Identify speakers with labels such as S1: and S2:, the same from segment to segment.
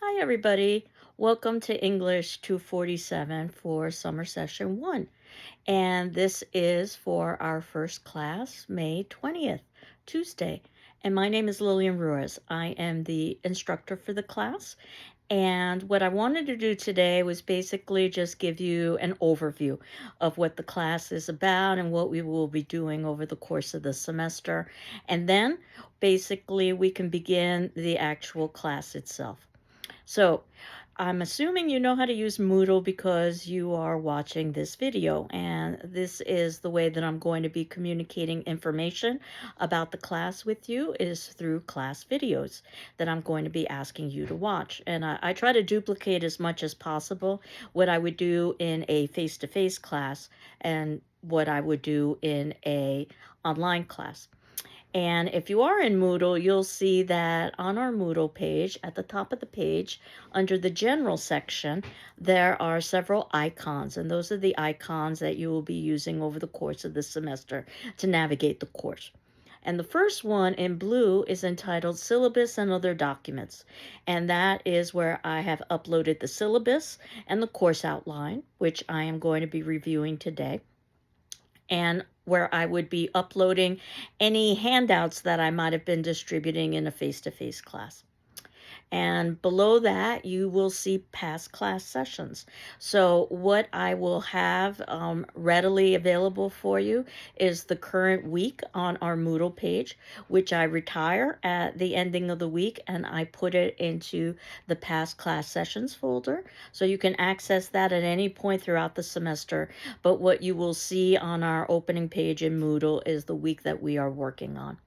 S1: Hi, everybody. Welcome to English 247 for summer session 1. And this is for our first class, May 20th, Tuesday. And my name is Lillian Ruiz. I am the instructor for the class. And what I wanted to do today was basically just give you an overview of what the class is about and what we will be doing over the course of the semester. And then basically we can begin the actual class itself. So I'm assuming you know how to use Moodle because you are watching this video, and this is the way that I'm going to be communicating information about the class with you is through class videos that I'm going to be asking you to watch. And I try to duplicate as much as possible what I would do in a face-to-face class and what I would do in a online class. And if you are in Moodle, you'll see that on our Moodle page, at the top of the page, under the general section, there are several icons. And those are the icons that you will be using over the course of the semester to navigate the course. And the first one in blue is entitled Syllabus and Other Documents. And that is where I have uploaded the syllabus and the course outline, which I am going to be reviewing today, and where I would be uploading any handouts that I might have been distributing in a face-to-face class. And below that, you will see past class sessions. So what I will have readily available for you is the current week on our Moodle page, which I retire at the ending of the week, and I put it into the past class sessions folder. So you can access that at any point throughout the semester. But what you will see on our opening page in Moodle is the week that we are working on.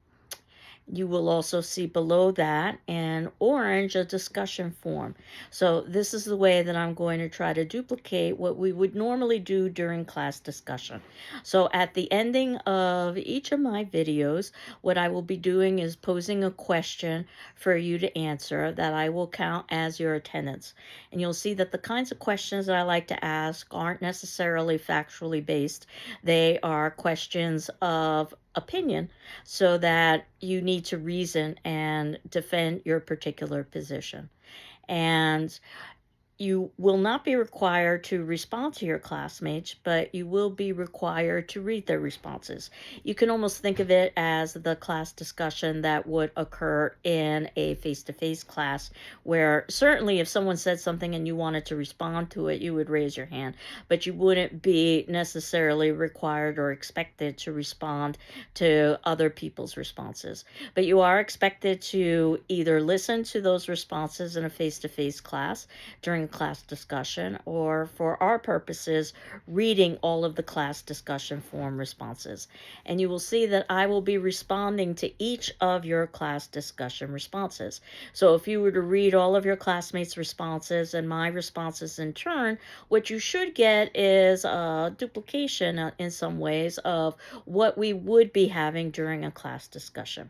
S1: You will also see below that in orange a discussion form. So this is the way that I'm going to try to duplicate what we would normally do during class discussion. So at the ending of each of my videos, what I will be doing is posing a question for you to answer that I will count as your attendance. And you'll see that the kinds of questions that I like to ask aren't necessarily factually based. They are questions of opinion, so that you need to reason and defend your particular position. And you will not be required to respond to your classmates, but you will be required to read their responses. You can almost think of it as the class discussion that would occur in a face-to-face class, where certainly if someone said something and you wanted to respond to it, you would raise your hand, but you wouldn't be necessarily required or expected to respond to other people's responses. But you are expected to either listen to those responses in a face-to-face class during class discussion, or for our purposes, reading all of the class discussion form responses. And you will see that I will be responding to each of your class discussion responses. So if you were to read all of your classmates' responses and my responses in turn, what you should get is a duplication in some ways of what we would be having during a class discussion.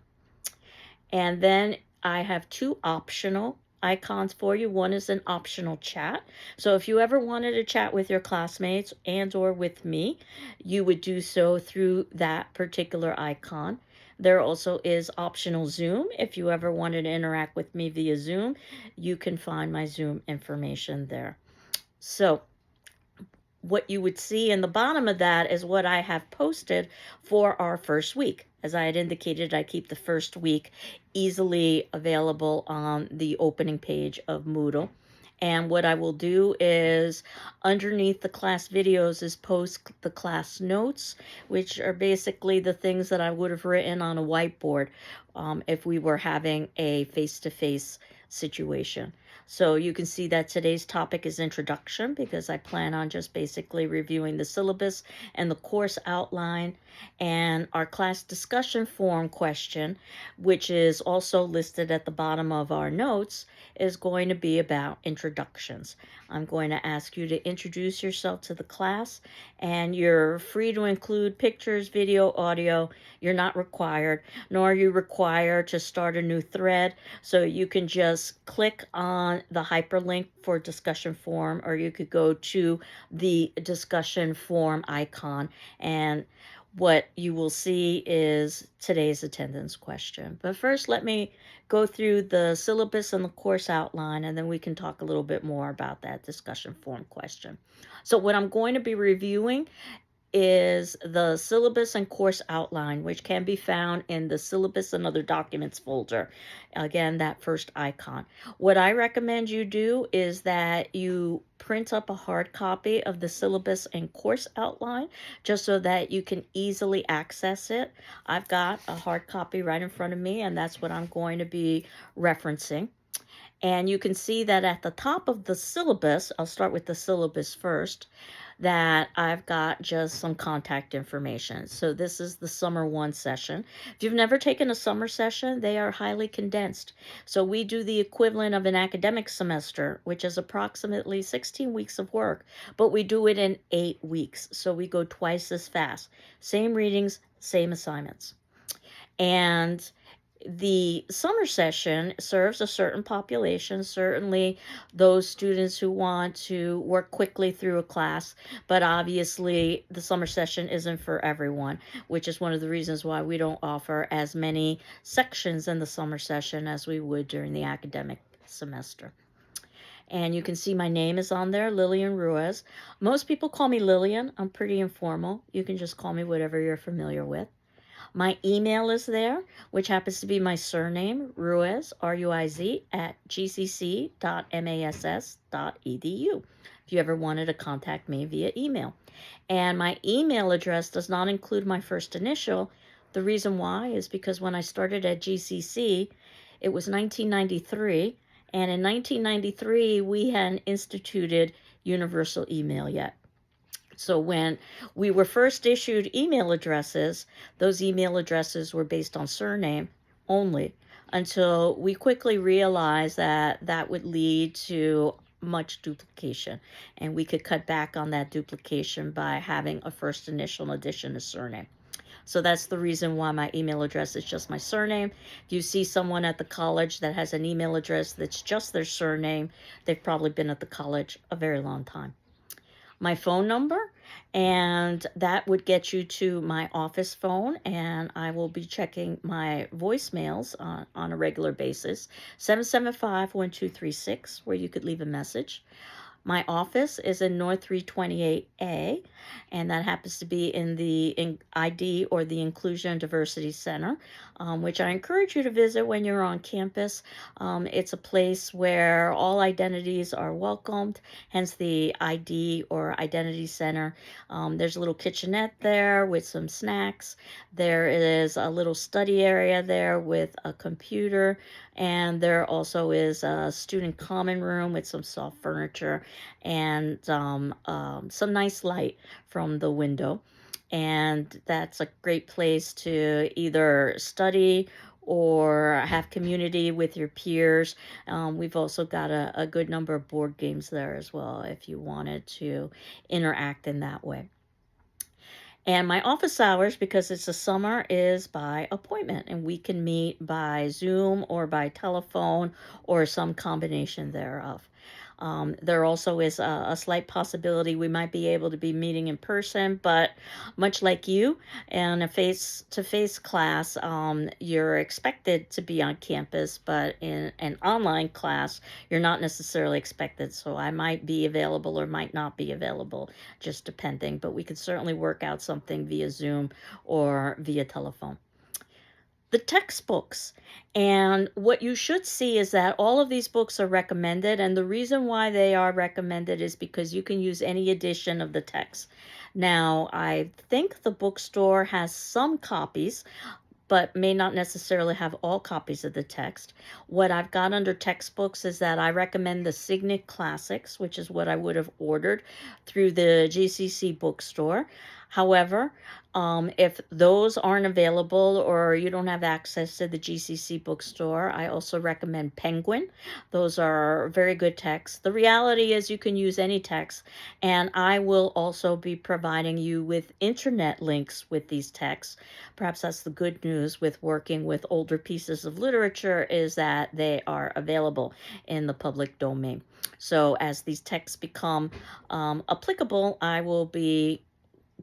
S1: And then I have two optional icons for you. One is an optional chat. So if you ever wanted to chat with your classmates and or with me, you would do so through that particular icon. There also is optional Zoom. If you ever wanted to interact with me via Zoom, you can find my Zoom information there. So what you would see in the bottom of that is what I have posted for our first week. As I had indicated, I keep the first week easily available on the opening page of Moodle. And what I will do is underneath the class videos is post the class notes, which are basically the things that I would have written on a whiteboard if we were having a face-to-face situation. So you can see that today's topic is introduction, because I plan on just basically reviewing the syllabus and the course outline. And our class discussion forum question, which is also listed at the bottom of our notes, is going to be about introductions. I'm going to ask you to introduce yourself to the class, and you're free to include pictures, video, audio. You're not required, nor are you required to start a new thread. So you can just click on the hyperlink for discussion forum, or you could go to the discussion forum icon. And what you will see is today's attendance question. But first, let me go through the syllabus and the course outline, and then we can talk a little bit more about that discussion form question. So what I'm going to be reviewing is the syllabus and course outline, which can be found in the syllabus and other documents folder. Again, that first icon. What I recommend you do is that you print up a hard copy of the syllabus and course outline just so that you can easily access it. I've got a hard copy right in front of me, and that's what I'm going to be referencing. And you can see that at the top of the syllabus, I'll start with the syllabus first, that I've got just some contact information. So this is the summer one session. If you've never taken a summer session, they are highly condensed. So we do the equivalent of an academic semester, which is approximately 16 weeks of work, but we do it in 8 weeks. So we go twice as fast. Same readings, same assignments. And the summer session serves a certain population, certainly those students who want to work quickly through a class, but obviously the summer session isn't for everyone, which is one of the reasons why we don't offer as many sections in the summer session as we would during the academic semester. And you can see my name is on there, Lillian Ruiz. Most people call me Lillian. I'm pretty informal. You can just call me whatever you're familiar with. My email is there, which happens to be my surname, Ruiz, R-U-I-Z, at gcc.mass.edu, if you ever wanted to contact me via email. And my email address does not include my first initial. The reason why is because when I started at GCC, it was 1993, and in 1993, we hadn't instituted universal email yet. So when we were first issued email addresses, those email addresses were based on surname only until we quickly realized that that would lead to much duplication, and we could cut back on that duplication by having a first initial in addition to surname. So that's the reason why my email address is just my surname. If you see someone at the college that has an email address that's just their surname, they've probably been at the college a very long time. My phone number, and that would get you to my office phone, and I will be checking my voicemails on a regular basis. 775-1236, where you could leave a message. My office is in North 328A, and that happens to be in the ID, or the Inclusion and Diversity Center, which I encourage you to visit when you're on campus. It's a place where all identities are welcomed, hence the ID or Identity Center. There's a little kitchenette there with some snacks. There is a little study area there with a computer, and there also is a student common room with some soft furniture and some nice light from the window. And that's a great place to either study or have community with your peers. We've also got a good number of board games there as well if you wanted to interact in that way. And my office hours, because it's a summer, is by appointment, and we can meet by Zoom or by telephone or some combination thereof. There also is a slight possibility we might be able to be meeting in person, but much like you, in a face-to-face class, you're expected to be on campus, but in an online class, you're not necessarily expected. So I might be available or might not be available, just depending, but we could certainly work out something via Zoom or via telephone. The textbooks. And what you should see is that all of these books are recommended. And the reason why they are recommended is because you can use any edition of the text. Now, I think the bookstore has some copies, but may not necessarily have all copies of the text. What I've got under textbooks is that I recommend the Signet Classics, which is what I would have ordered through the GCC bookstore. However, if those aren't available or you don't have access to the GCC bookstore, I also recommend Penguin. Those are very good texts. The reality is you can use any text, and I will also be providing you with internet links with these texts. Perhaps that's the good news with working with older pieces of literature, is that they are available in the public domain. So as these texts become applicable, I will be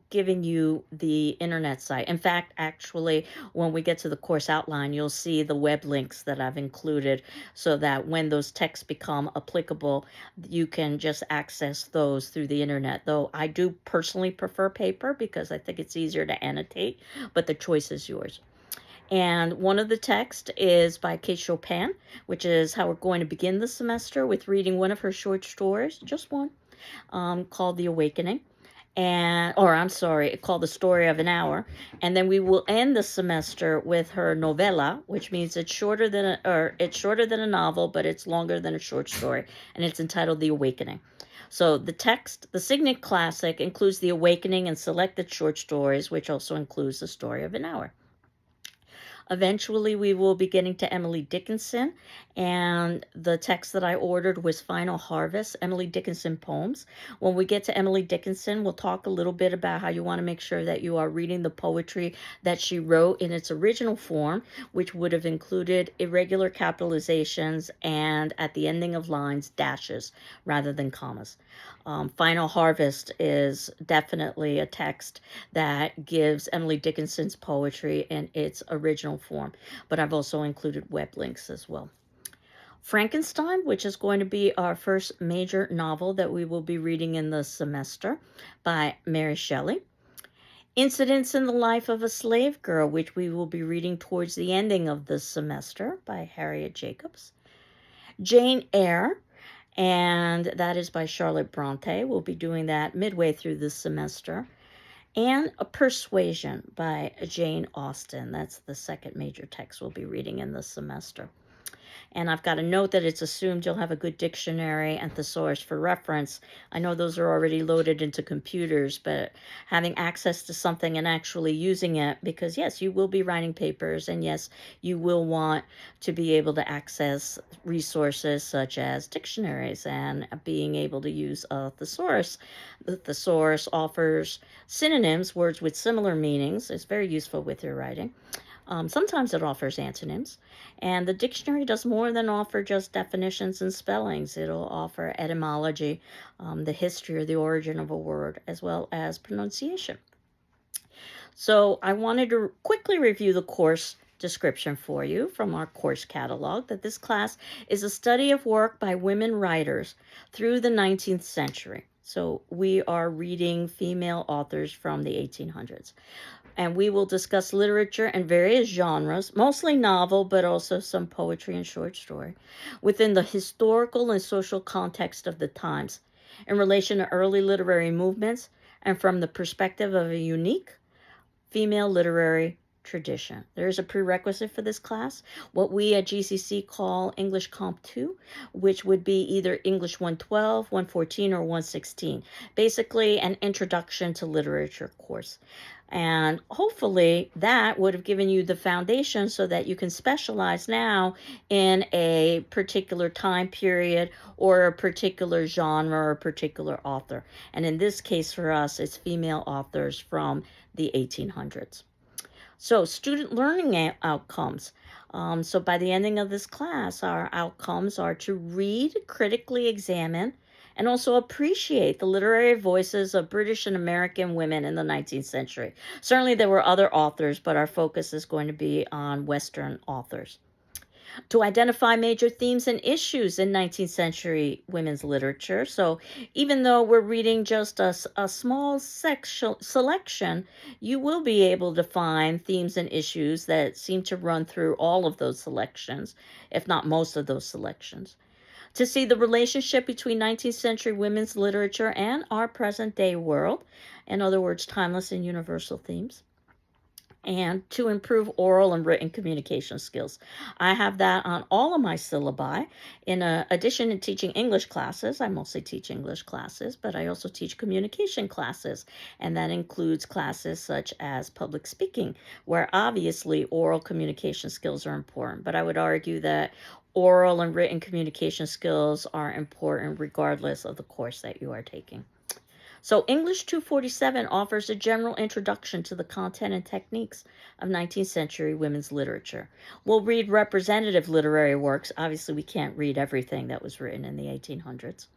S1: giving you the internet site. In fact, actually, when we get to the course outline, you'll see the web links that I've included so that when those texts become applicable, you can just access those through the internet. Though I do personally prefer paper because I think it's easier to annotate, but the choice is yours. And one of the texts is by Kate Chopin, which is how we're going to begin the semester with reading one of her short stories, just one, called The Awakening. Called The Story of an Hour. And then we will end the semester with her novella, which means it's shorter than a novel, but it's longer than a short story, and it's entitled The Awakening. So the text, the Signet Classic, includes The Awakening and selected short stories, which also includes The Story of an Hour. Eventually, we will be getting to Emily Dickinson, and the text that I ordered was Final Harvest, Emily Dickinson poems. When we get to Emily Dickinson, we'll talk a little bit about how you want to make sure that you are reading the poetry that she wrote in its original form, which would have included irregular capitalizations and at the ending of lines, dashes rather than commas. Final Harvest is definitely a text that gives Emily Dickinson's poetry in its original form, but I've also included web links as well. Frankenstein, which is going to be our first major novel that we will be reading in the semester by Mary Shelley. Incidents in the Life of a Slave Girl, which we will be reading towards the ending of the semester by Harriet Jacobs. Jane Eyre, and that is by Charlotte Bronte. We'll be doing that midway through the semester. And A Persuasion by Jane Austen. That's the second major text we'll be reading in the semester. And I've got a note that it's assumed you'll have a good dictionary and thesaurus for reference. I know those are already loaded into computers, but having access to something and actually using it, because yes, you will be writing papers, and yes, you will want to be able to access resources such as dictionaries and being able to use a thesaurus. The thesaurus offers synonyms, words with similar meanings. It's very useful with your writing. Sometimes it offers antonyms, and the dictionary does more than offer just definitions and spellings. It'll offer etymology, the history or the origin of a word, as well as pronunciation. So I wanted to quickly review the course description for you from our course catalog, that this class is a study of work by women writers through the 19th century. So we are reading female authors from the 1800s. And we will discuss literature in various genres, mostly novel, but also some poetry and short story, within the historical and social context of the times, in relation to early literary movements, and from the perspective of a unique female literary tradition. There is a prerequisite for this class, what we at GCC call English Comp 2, which would be either English 112, 114, or 116. Basically, an introduction to literature course. And hopefully that would have given you the foundation so that you can specialize now in a particular time period or a particular genre or a particular author. And in this case for us, it's female authors from the 1800s. So student learning outcomes. So by the ending of this class, our outcomes are to read, critically examine, and also appreciate the literary voices of British and American women in the 19th century. Certainly there were other authors, but our focus is going to be on Western authors. To identify major themes and issues in 19th century women's literature. So even though we're reading just a small selection, you will be able to find themes and issues that seem to run through all of those selections, if not most of those selections. To see the relationship between 19th century women's literature and our present day world, in other words, timeless and universal themes, and to improve oral and written communication skills. I have that on all of my syllabi. In addition to teaching English classes, I mostly teach English classes, but I also teach communication classes, and that includes classes such as public speaking, where obviously oral communication skills are important, but I would argue that oral and written communication skills are important regardless of the course that you are taking. So English 247 offers a general introduction to the content and techniques of 19th century women's literature. We'll read representative literary works. Obviously, we can't read everything that was written in the 1800s.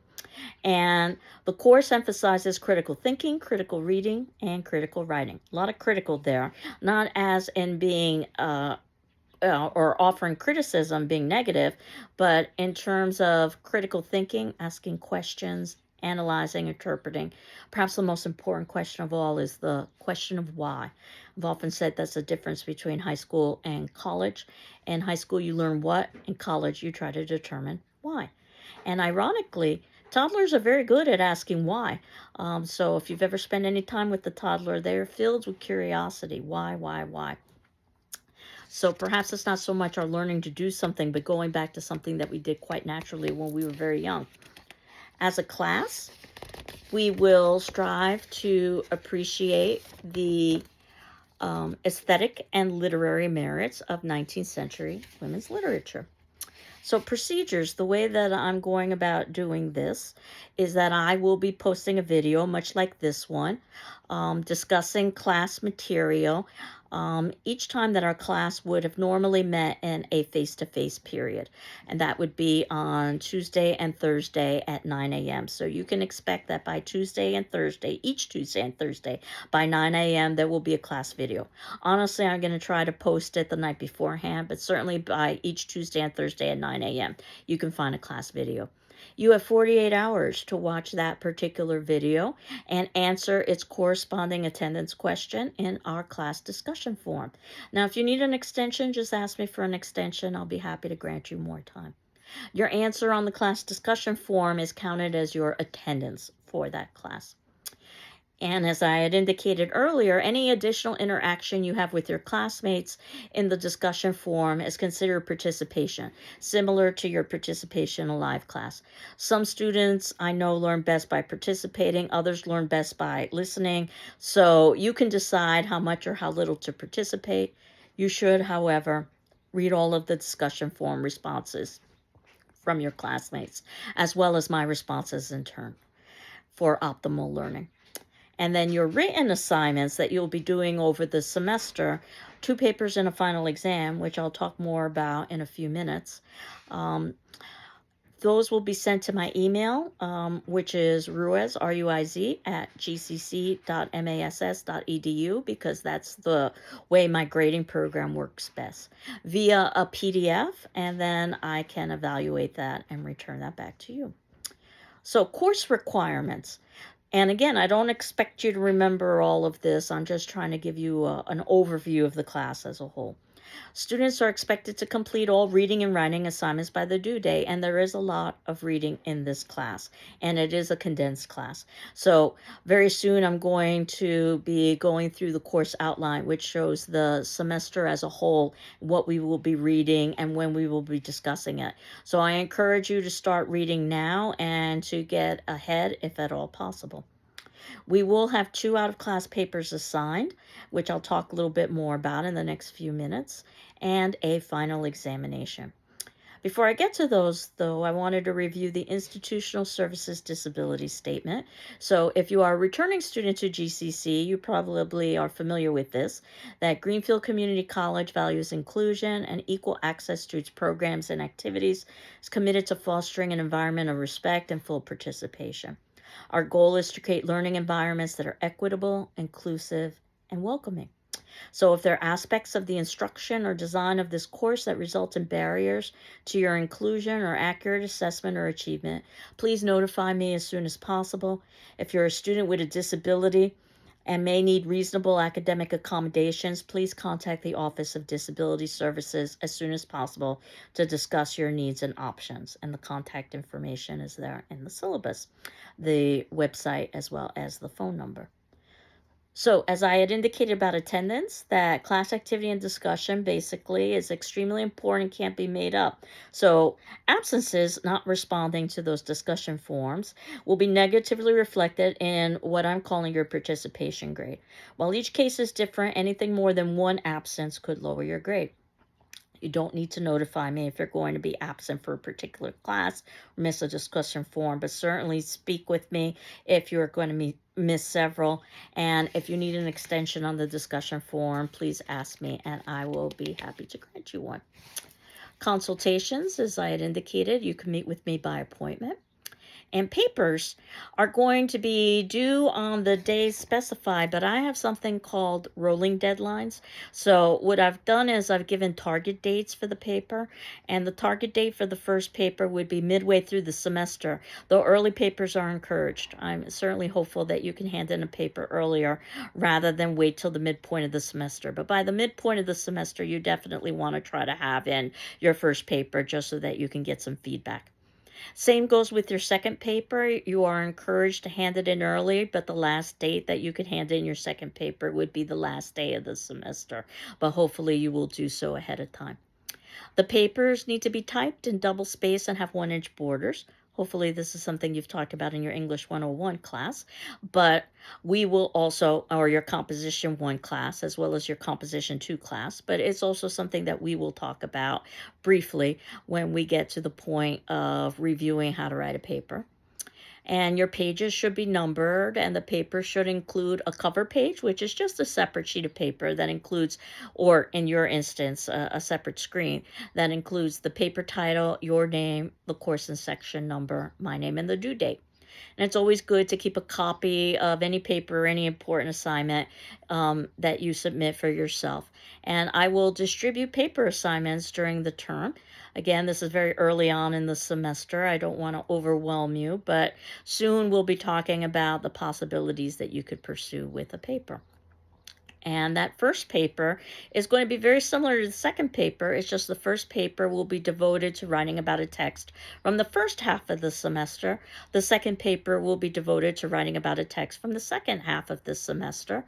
S1: And the course emphasizes critical thinking, critical reading, and critical writing. A lot of critical there, not as in being or offering criticism being negative, but in terms of critical thinking, asking questions, analyzing, interpreting. Perhaps the most important question of all is the question of why. I've often said that's the difference between high school and college. In high school, you learn what, in college, you try to determine why. And ironically, toddlers are very good at asking why. So if you've ever spent any time with the toddler, they're filled with curiosity. Why, why, why? So perhaps it's not so much our learning to do something, but going back to something that we did quite naturally when we were very young. As a class, we will strive to appreciate the aesthetic and literary merits of 19th century women's literature. So, procedures, the way that I'm going about doing this is that I will be posting a video, much like this one, discussing class material each time that our class would have normally met in a face to face period. And that would be on Tuesday and Thursday at 9 a.m. So, you can expect that by Tuesday and Thursday, each Tuesday and Thursday, by 9 a.m., there will be a class video. Honestly, I'm going to try to post it the night beforehand, but certainly by each Tuesday and Thursday at 9 a.m., you can find a class video. You have 48 hours to watch that particular video and answer its corresponding attendance question in our class discussion forum. Now, if you need an extension, just ask me for an extension. I'll be happy to grant you more time. Your answer on the class discussion forum is counted as your attendance for that class. And as I had indicated earlier, any additional interaction you have with your classmates in the discussion forum is considered participation, similar to your participation in a live class. Some students I know learn best by participating, others learn best by listening. So you can decide how much or how little to participate. You should, however, read all of the discussion forum responses from your classmates, as well as my responses in turn for optimal learning. And then your written assignments that you'll be doing over the semester, 2 papers and a final exam, which I'll talk more about in a few minutes. Those will be sent to my email, which is ruiz, R-U-I-Z, at gcc.mass.edu, because that's the way my grading program works best, via a PDF, and then I can evaluate that and return that back to you. So, course requirements. And again, I don't expect you to remember all of this. I'm just trying to give you an overview of the class as a whole. Students are expected to complete all reading and writing assignments by the due date, and there is a lot of reading in this class, and it is a condensed class. So very soon I'm going to be going through the course outline, which shows the semester as a whole, what we will be reading, and when we will be discussing it. So I encourage you to start reading now and to get ahead if at all possible. We will have 2 out-of-class papers assigned, which I'll talk a little bit more about in the next few minutes, and a final examination. Before I get to those, though, I wanted to review the Institutional Services Disability Statement. So if you are a returning student to GCC, you probably are familiar with this, that Greenfield Community College values inclusion and equal access to its programs and activities, is committed to fostering an environment of respect and full participation. Our goal is to create learning environments that are equitable, inclusive, and welcoming. So if there are aspects of the instruction or design of this course that result in barriers to your inclusion or accurate assessment or achievement, please notify me as soon as possible. If you're a student with a disability and may need reasonable academic accommodations, please contact the Office of Disability Services as soon as possible to discuss your needs and options. And the contact information is there in the syllabus, the website, as well as the phone number. So, as I had indicated about attendance, that class activity and discussion basically is extremely important, can't be made up. So, absences not responding to those discussion forums will be negatively reflected in what I'm calling your participation grade. While each case is different, anything more than one absence could lower your grade. You don't need to notify me if you're going to be absent for a particular class or miss a discussion forum, but certainly speak with me if you're going to miss several. And if you need an extension on the discussion forum, please ask me and I will be happy to grant you one. Consultations, as I had indicated, you can meet with me by appointment. And papers are going to be due on the days specified, but I have something called rolling deadlines. So what I've done is I've given target dates for the paper, and the target date for the first paper would be midway through the semester, though early papers are encouraged. I'm certainly hopeful that you can hand in a paper earlier rather than wait till the midpoint of the semester. But by the midpoint of the semester, you definitely want to try to have in your first paper just so that you can get some feedback. Same goes with your second paper. You are encouraged to hand it in early, but the last date that you could hand in your second paper would be the last day of the semester. But hopefully you will do so ahead of time. The papers need to be typed in double space and have 1-inch borders. Hopefully this is something you've talked about in your English 101 class, but we will also, or your Composition 1 class, as well as your Composition 2 class, but it's also something that we will talk about briefly when we get to the point of reviewing how to write a paper. And your pages should be numbered, and the paper should include a cover page, which is just a separate sheet of paper that includes, or in your instance, a separate screen that includes the paper title, your name, the course and section number, my name, and the due date. And it's always good to keep a copy of any paper or any important assignment that you submit for yourself. And I will distribute paper assignments during the term. Again, this is very early on in the semester. I don't want to overwhelm you, but soon we'll be talking about the possibilities that you could pursue with a paper. And that first paper is going to be very similar to the second paper. It's just the first paper will be devoted to writing about a text from the first half of the semester. The second paper will be devoted to writing about a text from the second half of the semester.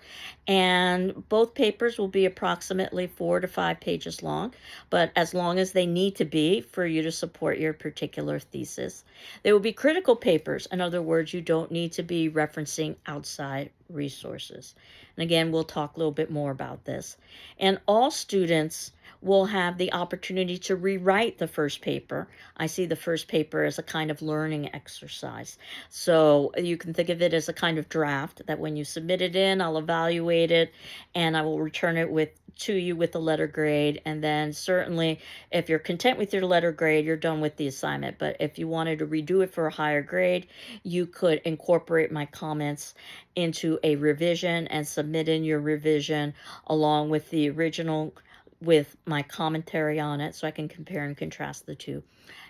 S1: And both papers will be approximately 4 to 5 pages long, but as long as they need to be for you to support your particular thesis. They will be critical papers. In other words, you don't need to be referencing outside resources. And again, we'll talk a little bit more about this. And all students will have the opportunity to rewrite the first paper. I see the first paper as a kind of learning exercise. So you can think of it as a kind of draft that when you submit it in, I'll evaluate it and I will return it to you with a letter grade. And then certainly if you're content with your letter grade, you're done with the assignment. But if you wanted to redo it for a higher grade, you could incorporate my comments into a revision and submit in your revision along with the original with my commentary on it so I can compare and contrast the two.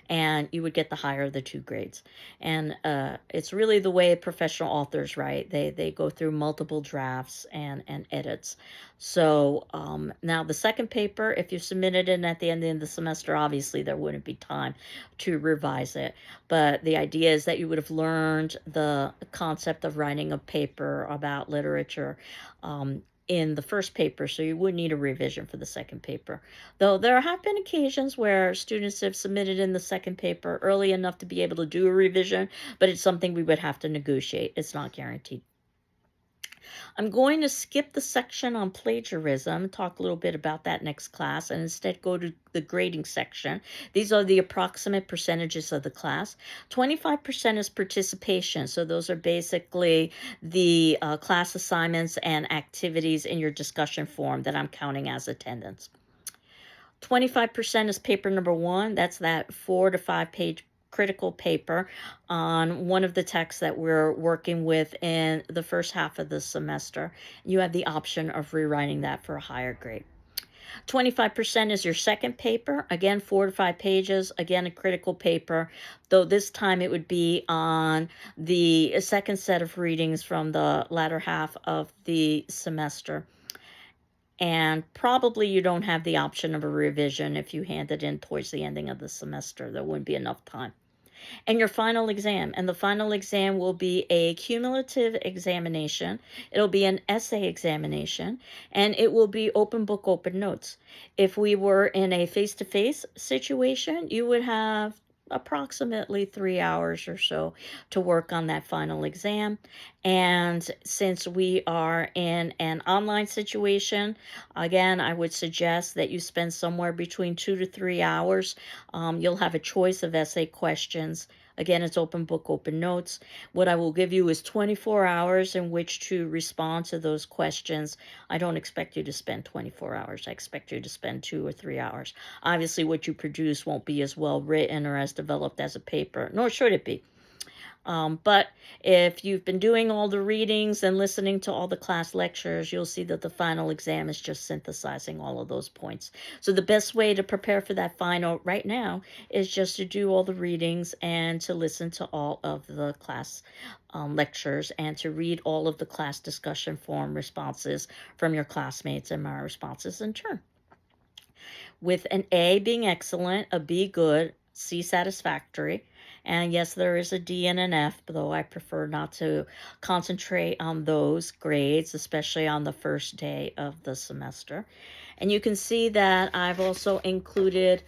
S1: And you would get the higher of the two grades. And it's really the way professional authors write. They go through multiple drafts and edits. So now the second paper, if you submitted it at the end of the semester, obviously there wouldn't be time to revise it. But the idea is that you would have learned the concept of writing a paper about literature in the first paper, so you would need a revision for the second paper. Though there have been occasions where students have submitted in the second paper early enough to be able to do a revision, but it's something we would have to negotiate. It's not guaranteed. I'm going to skip the section on plagiarism, talk a little bit about that next class, and instead go to the grading section. These are the approximate percentages of the class. 25% is participation, so those are basically the class assignments and activities in your discussion forum that I'm counting as attendance. 25% is paper number 1. That's that 4 to 5 page critical paper on one of the texts that we're working with in the first half of the semester. You have the option of rewriting that for a higher grade. 25% is your second paper, again 4 to 5 pages, again a critical paper, though this time it would be on the second set of readings from the latter half of the semester. And probably you don't have the option of a revision if you hand it in towards the ending of the semester. There wouldn't be enough time. And your final exam. And the final exam will be a cumulative examination. It'll be an essay examination, and it will be open book, open notes. If we were in a face-to-face situation, you would have approximately 3 hours or so to work on that final exam. And since we are in an online situation, again, I would suggest that you spend somewhere between 2 to 3 hours. You'll have a choice of essay questions. Again, it's open book, open notes. What I will give you is 24 hours in which to respond to those questions. I don't expect you to spend 24 hours. I expect you to spend 2 or 3 hours. Obviously, what you produce won't be as well written or as developed as a paper, nor should it be. But if you've been doing all the readings and listening to all the class lectures, you'll see that the final exam is just synthesizing all of those points. So the best way to prepare for that final right now is just to do all the readings and to listen to all of the class lectures and to read all of the class discussion forum responses from your classmates and my responses in turn. With an A being excellent, a B good, C satisfactory, and yes, there is a D and an F, though I prefer not to concentrate on those grades, especially on the first day of the semester. And you can see that I've also included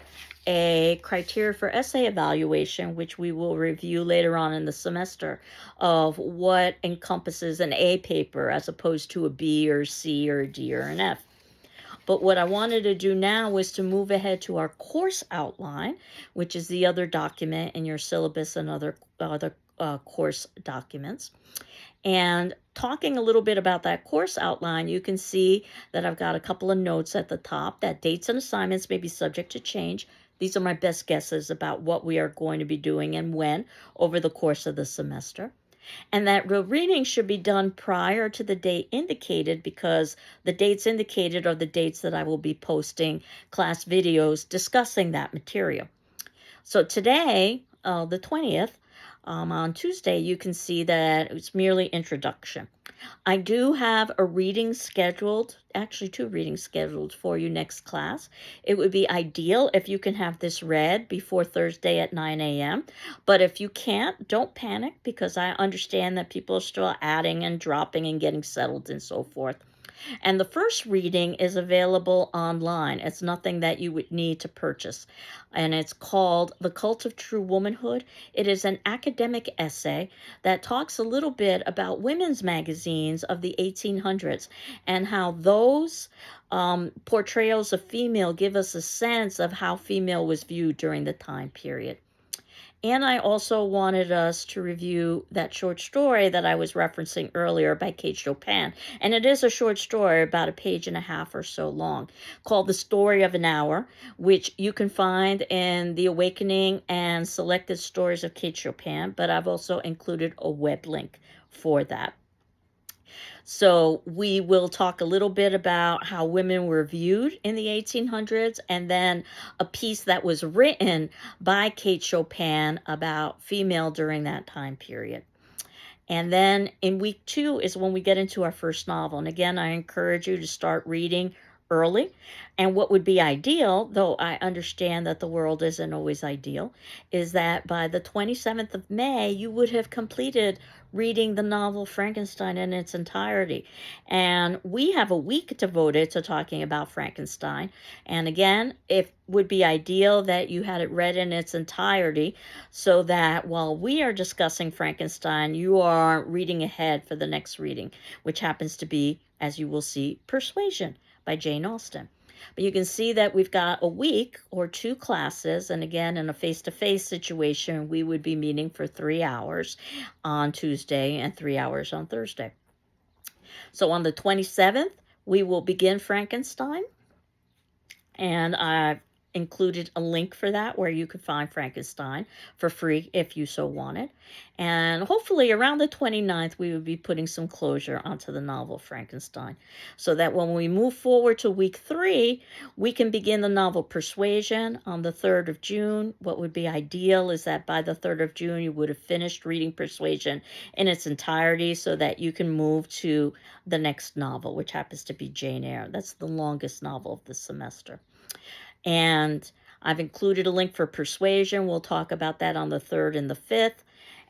S1: a criteria for essay evaluation, which we will review later on in the semester, of what encompasses an A paper as opposed to a B or C or a D or an F. But what I wanted to do now was to move ahead to our course outline, which is the other document in your syllabus and other course documents. And talking a little bit about that course outline, you can see that I've got a couple of notes at the top that dates and assignments may be subject to change. These are my best guesses about what we are going to be doing and when over the course of the semester. And that reading should be done prior to the date indicated, because the dates indicated are the dates that I will be posting class videos discussing that material. So today, the 20th, on Tuesday, you can see that it's merely introduction. I do have a reading scheduled, actually 2 readings scheduled for you next class. It would be ideal if you can have this read before Thursday at 9 a.m. But if you can't, don't panic, because I understand that people are still adding and dropping and getting settled and so forth. And the first reading is available online. It's nothing that you would need to purchase. And it's called The Cult of True Womanhood. It is an academic essay that talks a little bit about women's magazines of the 1800s and how those portrayals of female give us a sense of how female was viewed during the time period. And I also wanted us to review that short story that I was referencing earlier by Kate Chopin. And it is a short story, about a page and a half or so long, called The Story of an Hour, which you can find in The Awakening and Selected Stories of Kate Chopin. But I've also included a web link for that. So we will talk a little bit about how women were viewed in the 1800s, and then a piece that was written by Kate Chopin about female during that time period. And then in week 2 is when we get into our first novel. And again, I encourage you to start reading early. And what would be ideal, though I understand that the world isn't always ideal, is that by the 27th of May, you would have completed reading the novel Frankenstein in its entirety. And we have a week devoted to talking about Frankenstein. And again, it would be ideal that you had it read in its entirety, so that while we are discussing Frankenstein, you are reading ahead for the next reading, which happens to be, as you will see, Persuasion by Jane Austen. But you can see that we've got a week or 2 classes, and again, in a face-to-face situation, we would be meeting for 3 hours on Tuesday and 3 hours on Thursday. So on the 27th, we will begin Frankenstein, and I've included a link for that where you could find Frankenstein for free if you so wanted. And hopefully around the 29th, we would be putting some closure onto the novel Frankenstein, so that when we move forward to week 3, we can begin the novel Persuasion on the 3rd of June. What would be ideal is that by the 3rd of June, you would have finished reading Persuasion in its entirety, so that you can move to the next novel, which happens to be Jane Eyre. That's the longest novel of the semester. And I've included a link for Persuasion. We'll talk about that on the 3rd and the 5th.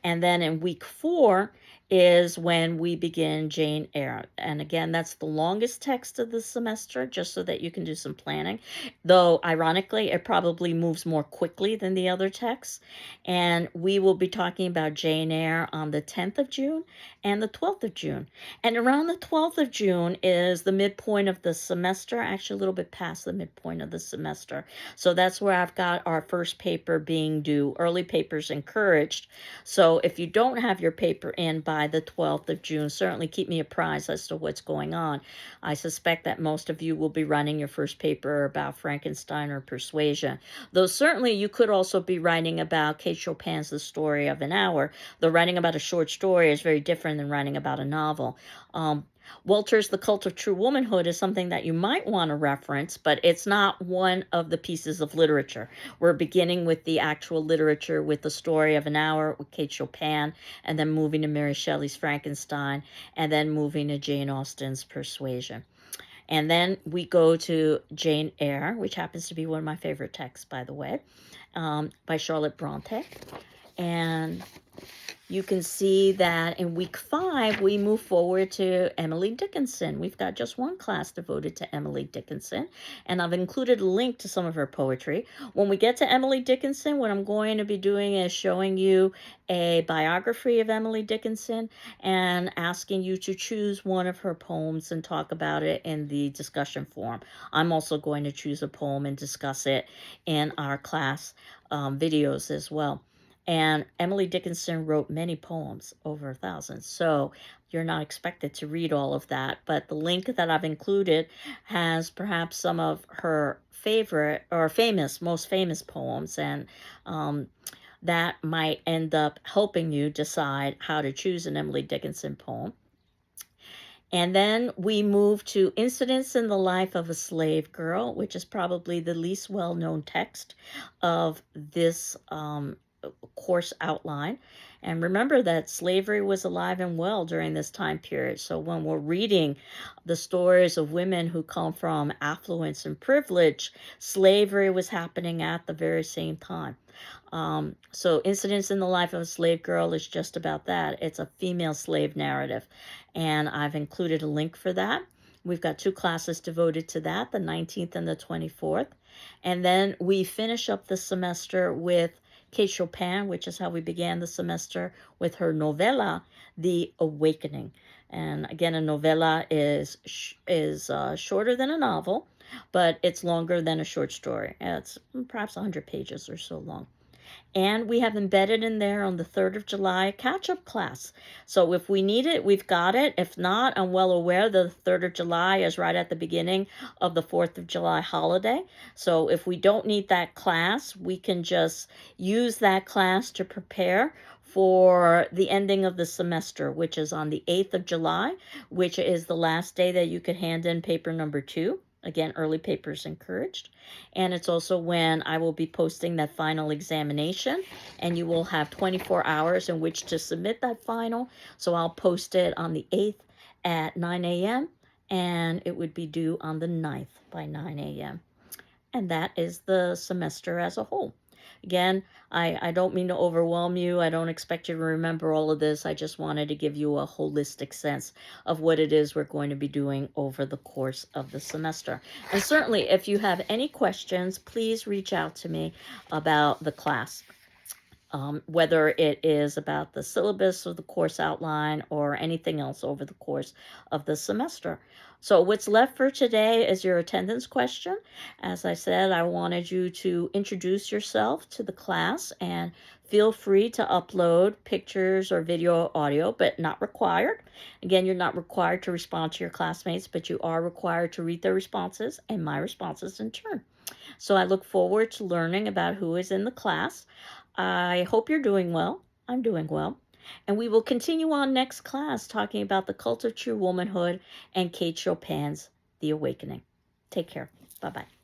S1: And then in week 4 is when we begin Jane Eyre. And again, that's the longest text of the semester, just so that you can do some planning. Though, ironically, it probably moves more quickly than the other texts. And we will be talking about Jane Eyre on the 10th of June and the 12th of June. And around the 12th of June is the midpoint of the semester, actually a little bit past the midpoint of the semester. So that's where I've got our first paper being due. Early papers encouraged. So if you don't have your paper in by by the 12th of June. Certainly keep me apprised as to what's going on. I suspect that most of you will be writing your first paper about Frankenstein or Persuasion. Though certainly you could also be writing about Kate Chopin's The Story of an Hour. Though writing about a short story is very different than writing about a novel. Walter's The Cult of True Womanhood is something that you might want to reference, but it's not one of the pieces of literature. We're beginning with the actual literature with The Story of an Hour with Kate Chopin, and then moving to Mary Shelley's Frankenstein, and then moving to Jane Austen's Persuasion. And then we go to Jane Eyre, which happens to be one of my favorite texts, by the way, by Charlotte Bronte. And you can see that in week 5, we move forward to Emily Dickinson. We've got just one class devoted to Emily Dickinson, and I've included a link to some of her poetry. When we get to Emily Dickinson, what I'm going to be doing is showing you a biography of Emily Dickinson and asking you to choose one of her poems and talk about it in the discussion forum. I'm also going to choose a poem and discuss it in our class videos as well. And Emily Dickinson wrote many poems, over 1,000. So you're not expected to read all of that. But the link that I've included has perhaps some of her favorite or most famous poems. And that might end up helping you decide how to choose an Emily Dickinson poem. And then we move to Incidents in the Life of a Slave Girl, which is probably the least well-known text of this course outline. And remember that slavery was alive and well during this time period. So when we're reading the stories of women who come from affluence and privilege, slavery was happening at the very same time. So Incidents in the Life of a Slave Girl is just about that. It's a female slave narrative. And I've included a link for that. We've got 2 classes devoted to that, the 19th and the 24th. And then we finish up the semester with Kate Chopin, which is how we began the semester, with her novella, The Awakening. And again, a novella is shorter than a novel, but it's longer than a short story. It's perhaps 100 pages or so long. And we have embedded in there on the 3rd of July a catch-up class. So if we need it, we've got it. If not, I'm well aware the 3rd of July is right at the beginning of the 4th of July holiday. So if we don't need that class, we can just use that class to prepare for the ending of the semester, which is on the 8th of July, which is the last day that you could hand in paper number 2. Again, early papers encouraged. And it's also when I will be posting that final examination, and you will have 24 hours in which to submit that final. So I'll post it on the 8th at 9 a.m. and it would be due on the 9th by 9 a.m. And that is the semester as a whole. Again, I don't mean to overwhelm you. I don't expect you to remember all of this. I just wanted to give you a holistic sense of what it is we're going to be doing over the course of the semester. And certainly, if you have any questions, please reach out to me about the class. Whether it is about the syllabus or the course outline or anything else over the course of the semester. So what's left for today is your attendance question. As I said, I wanted you to introduce yourself to the class, and feel free to upload pictures or video, audio, but not required. Again, you're not required to respond to your classmates, but you are required to read their responses and my responses in turn. So I look forward to learning about who is in the class. I hope you're doing well. I'm doing well. And we will continue on next class talking about the cult of true womanhood and Kate Chopin's The Awakening. Take care. Bye-bye.